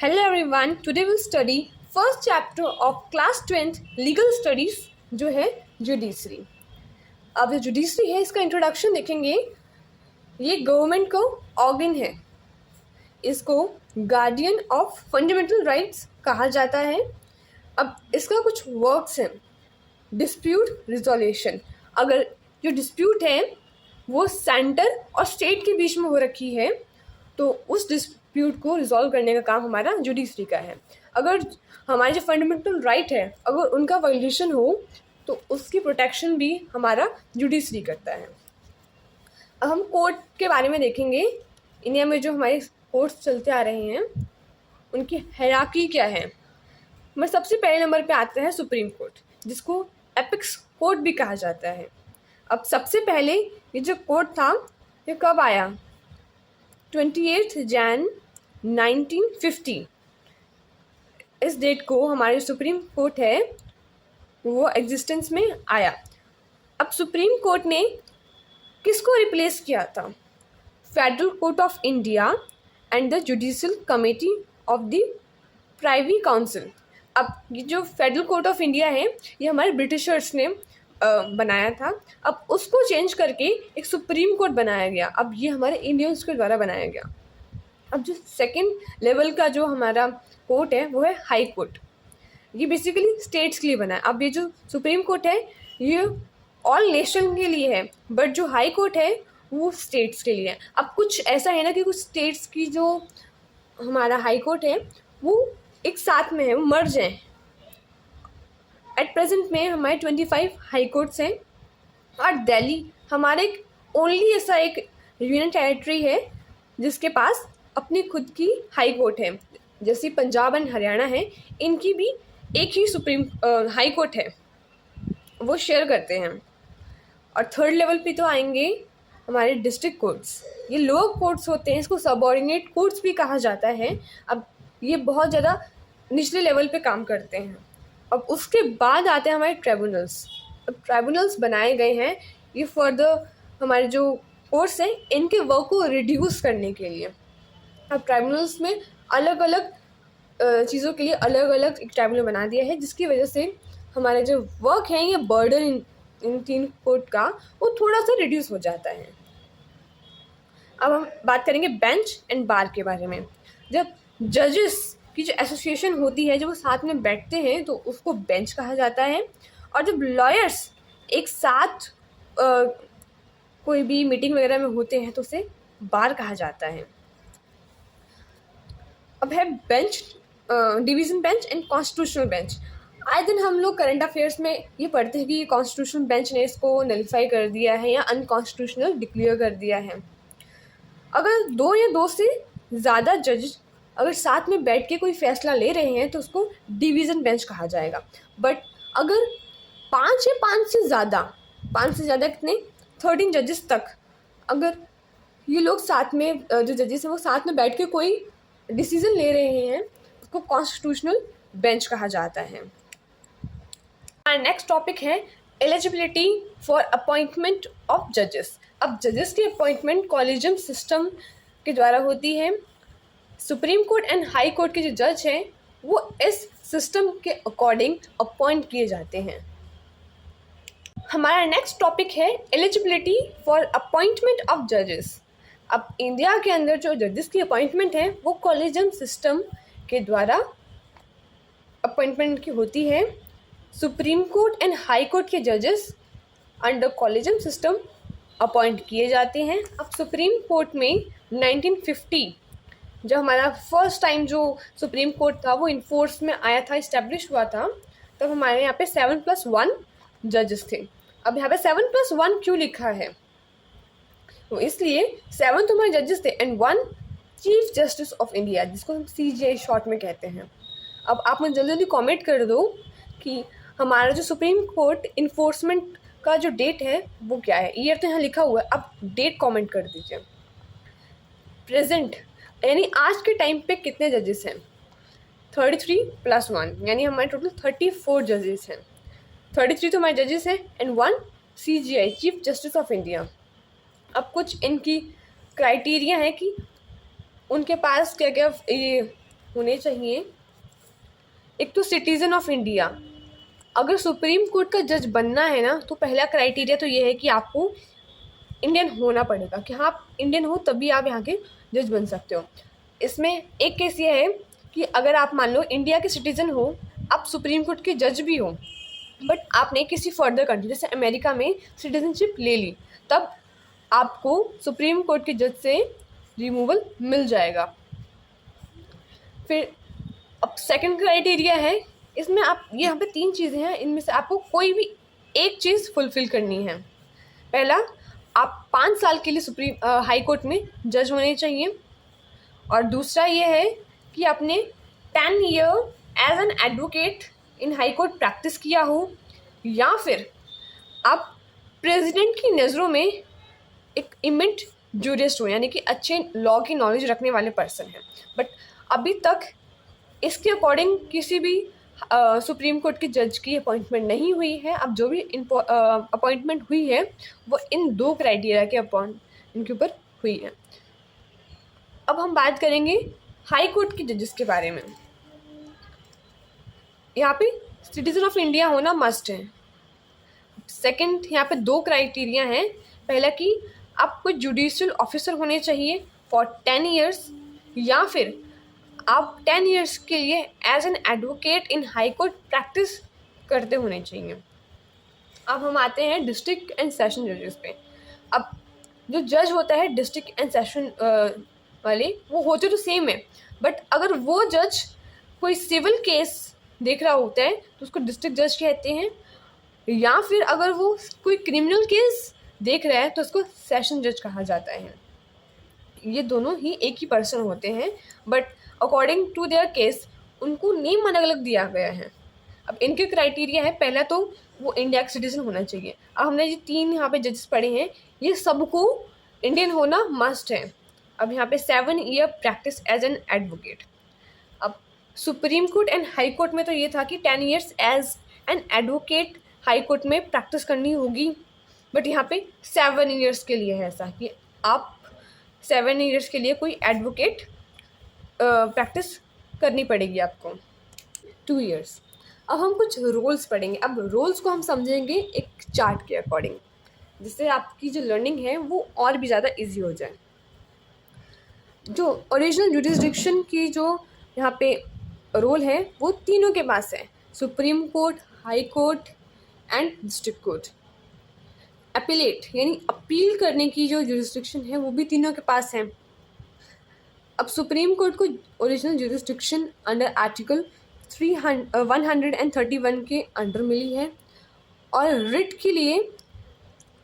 Hello everyone, today we'll study first chapter of class 10th legal studies जो है judiciary. अब जो judiciary है इसका इंट्रोडक्शन देखेंगे। ये गवर्नमेंट का ऑर्गन है, इसको गार्डियन ऑफ फंडामेंटल राइट्स कहा जाता है। अब इसका कुछ वर्क्स हैं। डिस्प्यूट रिजोल्यूशन, अगर जो डिस्प्यूट है वो सेंटर और स्टेट के बीच में हो रखी है तो उस डिस्प्यूट को रिजॉल्व करने का काम हमारा जुडिशरी का है। अगर हमारे जो फंडामेंटल राइट है अगर उनका वायलेशन हो तो उसकी प्रोटेक्शन भी हमारा जुडिशरी करता है। अब हम कोर्ट के बारे में देखेंगे। इंडिया में जो हमारे कोर्ट्स चलते आ रहे हैं उनकी हायरार्की क्या है। हमारे सबसे पहले नंबर पे आता है सुप्रीम कोर्ट, जिसको एपिक्स कोर्ट भी कहा जाता है। अब सबसे पहले ये जो कोर्ट था ये कब आया? 28 जैन 1950। इस डेट को हमारे सुप्रीम कोर्ट है वो एग्जिस्टेंस में आया। अब सुप्रीम कोर्ट ने किसको रिप्लेस किया था? Federal court of India and the judicial committee of the privy council. अब ये जो फेडरल कोर्ट ऑफ इंडिया है ये हमारे ब्रिटिशर्स ने बनाया था। अब उसको चेंज करके एक सुप्रीम कोर्ट बनाया गया। अब ये हमारे इंडियंस के द्वारा बनाया गया। अब जो सेकंड लेवल का जो हमारा कोर्ट है वो है हाई कोर्ट। ये बेसिकली स्टेट्स के लिए बना है। अब ये जो सुप्रीम कोर्ट है ये ऑल नेशन के लिए है, बट जो हाई कोर्ट है वो स्टेट्स के लिए है। अब कुछ ऐसा है ना कि कुछ स्टेट्स की जो हमारा हाई कोर्ट है वो एक साथ में है, वो मर्ज हैं। एट प्रेजेंट में हमारे 25 हाई कोर्ट्स हैं और दिल्ली हमारे एक ओनली ऐसा एक यूनियन टेरिटरी है जिसके पास अपनी खुद की हाई कोर्ट है। जैसे पंजाब एंड हरियाणा है, इनकी भी एक ही सुप्रीम हाई कोर्ट है, वो शेयर करते हैं। और थर्ड लेवल पे तो आएंगे हमारे डिस्ट्रिक्ट कोर्ट्स। ये लोअर कोर्ट्स होते हैं, इसको सबऑर्डिनेट कोर्ट्स भी कहा जाता है। अब ये बहुत ज़्यादा निचले लेवल पे काम करते हैं। अब उसके बाद आते हैं हमारे ट्राइब्यूनल्स। अब ट्राइब्यूनल्स बनाए गए हैं ये फर्दर हमारे जो कोर्ट्स हैं इनके वर्क को रिड्यूस करने के लिए। अब ट्राइब्यूनल्स में अलग अलग चीज़ों के लिए अलग अलग एक ट्राइब्यूनल बना दिया है, जिसकी वजह से हमारे जो वर्क है ये बर्डन इन तीन कोर्ट का वो थोड़ा सा रिड्यूस हो जाता है। अब हम बात करेंगे बेंच एंड बार के बारे में। जब जजेस की जो एसोसिएशन होती है जब वो साथ में बैठते हैं तो उसको बेंच कहा जाता है। और जब लॉयर्स एक साथ कोई भी मीटिंग वगैरह में होते हैं तो उसे बार कहा जाता है। अब है bench, division bench and constitutional bench. आए दिन हम लोग करंट अफेयर्स में ये पढ़ते हैं कि ये कॉन्स्टिट्यूशनल बेंच ने इसको नलिफाई कर दिया है या अनकॉन्स्टिट्यूशनल डिक्लेयर कर दिया है। अगर दो या दो से ज़्यादा जज अगर साथ में बैठ के कोई फैसला ले रहे हैं तो उसको डिवीज़न बेंच कहा जाएगा। बट अगर पाँच से ज़्यादा कितने 13 जजेस तक अगर ये लोग साथ में जो जजेस हैं वो साथ में बैठ के कोई डिसीजन ले रहे हैं उसको कॉन्स्टिट्यूशनल बेंच कहा जाता है। नेक्स्ट टॉपिक है एलिजिबिलिटी फॉर अपॉइंटमेंट ऑफ जजेस। अब जजेस की अपॉइंटमेंट कॉलेजियम सिस्टम के द्वारा होती है। Supreme court and high court के जो जज हैं वो इस सिस्टम के अकॉर्डिंग अपॉइंट किए जाते हैं। हमारा नेक्स्ट टॉपिक है एलिजिबिलिटी फॉर अपॉइंटमेंट ऑफ जजेस। अब इंडिया के अंदर जो जजेस की अपॉइंटमेंट है वो कॉलेजियम सिस्टम के द्वारा अपॉइंटमेंट की होती है। Supreme court and high court के जजेस अंडर कॉलेजियम सिस्टम अपॉइंट किए जाते हैं। अब सुप्रीम कोर्ट में 1950 जब हमारा फर्स्ट टाइम जो सुप्रीम कोर्ट था वो इन्फोर्स में आया था, इस्टेब्लिश हुआ था, तब हमारे यहाँ पे 7+1 जजेस थे। अब यहाँ पे 7+1 क्यों लिखा है? तो इसलिए 7 तो हमारे जजेस थे and 1 chief justice of India, जिसको हम CJI शॉर्ट में कहते हैं। अब आप मुझे जल्दी जल्दी कॉमेंट कर दो कि हमारा जो सुप्रीम कोर्ट इन्फोर्समेंट का जो डेट है वो क्या है। ईयर तो यहाँ लिखा हुआ है, अब डेट कमेंट कर दीजिए। प्रेजेंट यानी आज के टाइम पे कितने जजेस हैं? 33+1 यानी हमारे टोटल 34 जजेस हैं। 33 तो हमारे जजेस हैं and 1 CJI chief justice of India. अब कुछ इनकी क्राइटेरिया है कि उनके पास क्या क्या ये होने चाहिए, एक तो सिटीज़न ऑफ इंडिया। अगर सुप्रीम कोर्ट का जज बनना है ना, तो पहला क्राइटेरिया तो ये है कि आपको इंडियन होना पड़ेगा, कि हाँ आप इंडियन हो तभी आप यहाँ के जज बन सकते हो। इसमें एक केस ये है कि अगर आप मान लो इंडिया के सिटीज़न हो, आप सुप्रीम कोर्ट के जज भी हो, बट आपने किसी फर्दर कंट्री जैसे अमेरिका में सिटीजनशिप ले ली, तब आपको सुप्रीम कोर्ट के जज से रिमूवल मिल जाएगा। फिर अब सेकंड क्राइटेरिया है, इसमें आप यहाँ पे 3 चीज़ें हैं, इनमें से आपको कोई भी एक चीज़ फुलफ़िल करनी है। पहला, आप 5 साल के लिए सुप्रीम हाई कोर्ट में जज होने चाहिए, और दूसरा ये है कि आपने 10 year as an advocate in high court practice किया हो, या फिर आप प्रेसिडेंट की नज़रों में एक इमिट जूरिस्ट हो, यानी कि अच्छे लॉ की नॉलेज रखने वाले पर्सन हैं। बट अभी तक इसके अकॉर्डिंग किसी भी सुप्रीम कोर्ट के जज की अपॉइंटमेंट नहीं हुई है। अब जो भी अपॉइंटमेंट हुई है वो इन 2 क्राइटेरिया के इनके ऊपर हुई है। अब हम बात करेंगे हाई कोर्ट के जजेस के बारे में। यहाँ पे सिटीजन ऑफ इंडिया होना मस्ट है। सेकंड, यहाँ पे 2 क्राइटेरिया हैं। पहला कि आप कोई जुडिशियल ऑफिसर होने चाहिए फॉर 10 ईयर्स, या फिर आप 10 ईयर्स के लिए as an advocate in high court practice करते होने चाहिए। अब हम आते हैं डिस्ट्रिक्ट एंड सेशन जजेस पे। अब जो जज होता है डिस्ट्रिक्ट एंड सेशन वाले, वो होते तो सेम है, बट अगर वो जज कोई सिविल केस देख रहा होता है तो उसको डिस्ट्रिक्ट जज कहते हैं, या फिर अगर वो कोई क्रिमिनल केस देख रहा है तो उसको सेशन जज कहा जाता है। ये दोनों ही एक ही पर्सन होते हैं, but according to their case उनको नेम अलग अलग दिया गया है। अब इनके क्राइटेरिया है, पहला तो वो इंडिया का सिटीजन होना चाहिए। अब हमने ये 3 यहाँ पे जजेस पढ़े हैं, ये सबको इंडियन होना मस्ट है। अब यहाँ पे 7 year practice as an advocate. अब supreme court and high court में तो ये था कि 10 years as an advocate high court में प्रैक्टिस करनी होगी, बट यहाँ पे 7 ईयर्स के लिए है ऐसा कि आप 7 ईयर्स के लिए कोई एडवोकेट प्रैक्टिस करनी पड़ेगी आपको। 2 ईयर्स। अब हम कुछ रोल्स पढ़ेंगे। अब रोल्स को हम समझेंगे एक चार्ट के अकॉर्डिंग, जिससे आपकी जो लर्निंग है वो और भी ज़्यादा इजी हो जाए। जो ओरिजिनल जुडिसडिक्शन की जो यहाँ पे रोल है वो तीनों के पास है, supreme court, high court and district court. Appellate यानी अपील करने की जो जुडिसडिक्शन है वो भी तीनों के पास है। अब सुप्रीम कोर्ट को ओरिजिनल जुडिसडिक्शन अंडर आर्टिकल 131 के अंडर मिली है, और रिट के लिए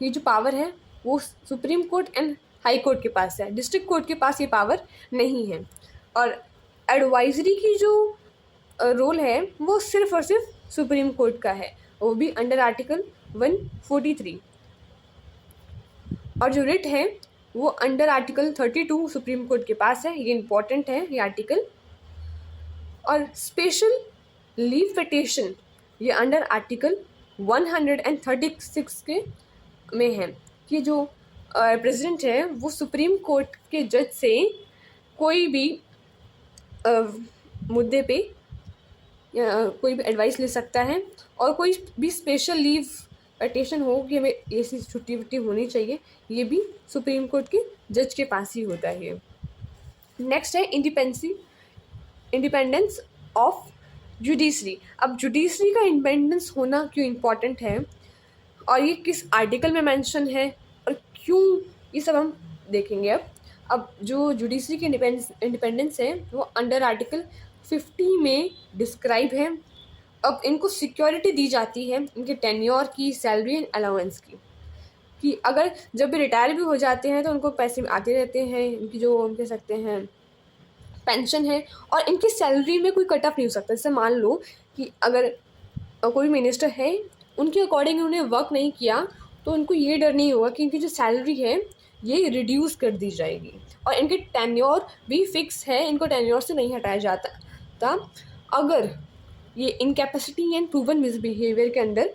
ये जो पावर है वो supreme court and high court के पास है, डिस्ट्रिक्ट कोर्ट के पास ये पावर नहीं है। और एडवाइजरी की जो रोल है वो सिर्फ और सिर्फ सुप्रीम कोर्ट का है, वो भी अंडर आर्टिकल 143। और जो रिट है वो अंडर आर्टिकल 32 सुप्रीम कोर्ट के पास है, ये इम्पॉर्टेंट है ये आर्टिकल। और स्पेशल लीव पिटिशन ये अंडर आर्टिकल 136 के में है कि जो प्रेसिडेंट है वो सुप्रीम कोर्ट के जज से कोई भी मुद्दे पे कोई भी एडवाइस ले सकता है, और कोई भी स्पेशल लीव पिटिशन हो कि हमें ऐसी छुट्टी वुट्टी होनी चाहिए, ये भी सुप्रीम कोर्ट के जज के पास ही होता है। नेक्स्ट है इंडिपेंडेंस ऑफ जुडिशरी। अब जुडिशरी का इंडिपेंडेंस होना क्यों इम्पोर्टेंट है और ये किस आर्टिकल में मेंशन है और क्यों, ये सब हम देखेंगे। अब जो जुडिशरी की इंडिपेंडेंस है वो अंडर आर्टिकल 50 में डिस्क्राइब है। अब इनको सिक्योरिटी दी जाती है इनके टेन्योर की, सैलरी एंड अलाउंस की, कि अगर जब भी रिटायर भी हो जाते हैं तो उनको पैसे आते रहते हैं, इनकी जो हम कह सकते हैं पेंशन है, और इनकी सैलरी में कोई कट ऑफ नहीं हो सकता। जैसे मान लो कि अगर कोई मिनिस्टर है, उनके अकॉर्डिंग उन्होंने वर्क नहीं किया तो उनको ये डर नहीं होगा कि इनकी जो सैलरी है ये रिड्यूस कर दी जाएगी, और इनके टेन्योर भी फिक्स है, इनको टेन्योर से नहीं हटाया जाता अगर ये इनकैपेसिटी एंड प्रूवन मिसबिहेवियर के अंदर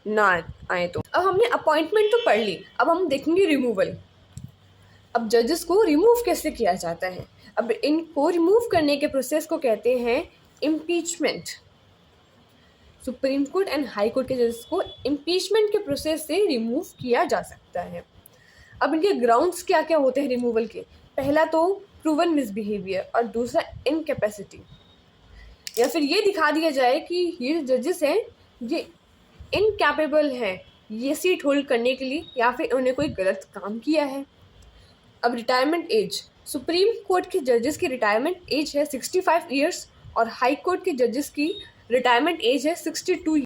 ना आए तो। अब हमने अपॉइंटमेंट तो पढ़ ली, अब हम देखेंगे रिमूवल। अब जजेस को रिमूव कैसे किया जाता है। अब इनको रिमूव करने के प्रोसेस को कहते हैं impeachment. Supreme court and high court के जजेस को इम्पीचमेंट के प्रोसेस से रिमूव किया जा सकता है। अब इनके ग्राउंड्स क्या क्या होते हैं रिमूवल के? पहला तो प्रूवन मिसबिहेवियर और दूसरा इनकेपेसिटी, या फिर ये दिखा दिया जाए कि ये जजेस हैं ये इनकैपेबल हैं ये सीट होल्ड करने के लिए, या फिर उन्होंने कोई गलत काम किया है। अब रिटायरमेंट एज, सुप्रीम कोर्ट के जजेस की रिटायरमेंट एज है 65 ईयर्स और हाई कोर्ट के जजेस की रिटायरमेंट एज है 62